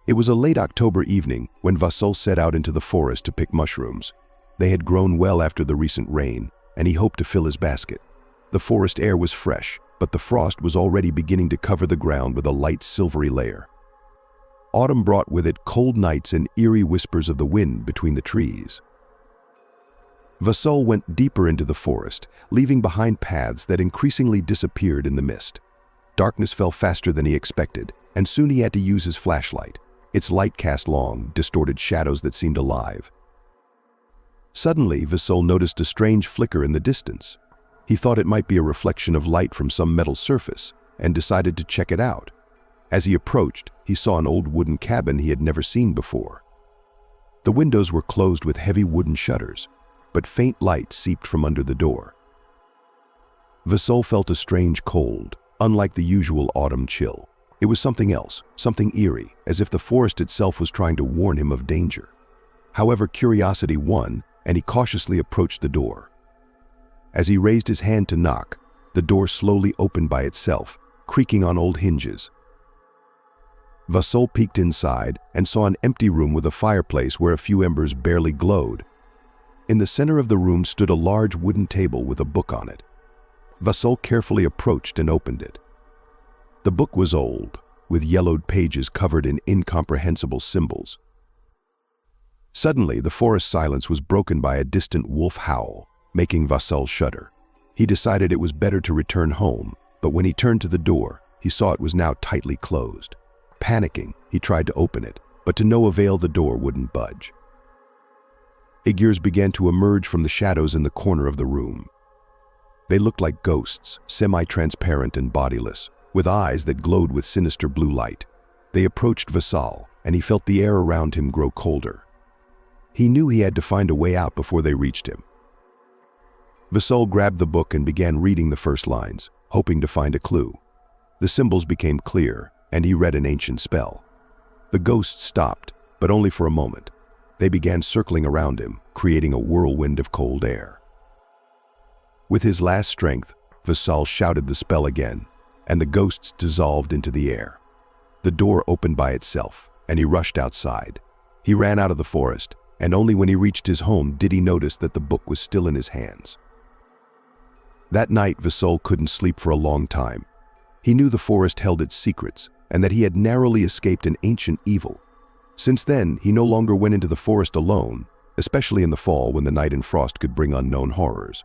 It was a late October evening when Vasyl set out into the forest to pick mushrooms. They had grown well after the recent rain, and he hoped to fill his basket. The forest air was fresh, but the frost was already beginning to cover the ground with a light silvery layer. Autumn brought with it cold nights and eerie whispers of the wind between the trees. Vasyl went deeper into the forest, leaving behind paths that increasingly disappeared in the mist. Darkness fell faster than he expected, and soon he had to use his flashlight. Its light cast long, distorted shadows that seemed alive. Suddenly, Vasyl noticed a strange flicker in the distance. He thought it might be a reflection of light from some metal surface, and decided to check it out. As he approached, he saw an old wooden cabin he had never seen before. The windows were closed with heavy wooden shutters, but faint light seeped from under the door. Vasyl felt a strange cold, unlike the usual autumn chill. It was something else, something eerie, as if the forest itself was trying to warn him of danger. However, curiosity won, and he cautiously approached the door. As he raised his hand to knock, the door slowly opened by itself, creaking on old hinges. Vasyl peeked inside and saw an empty room with a fireplace where a few embers barely glowed. In the center of the room stood a large wooden table with a book on it. Vasyl carefully approached and opened it. The book was old, with yellowed pages covered in incomprehensible symbols. Suddenly, the forest silence was broken by a distant wolf howl, making Vasyl shudder. He decided it was better to return home, but when he turned to the door, he saw it was now tightly closed. Panicking, he tried to open it, but to no avail, the door wouldn't budge. Figures began to emerge from the shadows in the corner of the room. They looked like ghosts, semi-transparent and bodiless, with eyes that glowed with sinister blue light. They approached Vasyl, and he felt the air around him grow colder. He knew he had to find a way out before they reached him. Vasyl grabbed the book and began reading the first lines, hoping to find a clue. The symbols became clear, and he read an ancient spell. The ghosts stopped, but only for a moment. They began circling around him, creating a whirlwind of cold air. With his last strength, Vasyl shouted the spell again, and the ghosts dissolved into the air. The door opened by itself, and he rushed outside. He ran out of the forest, and only when he reached his home did he notice that the book was still in his hands. That night, Vasyl couldn't sleep for a long time. He knew the forest held its secrets, and that he had narrowly escaped an ancient evil. Since then, he no longer went into the forest alone, especially in the fall when the night and frost could bring unknown horrors.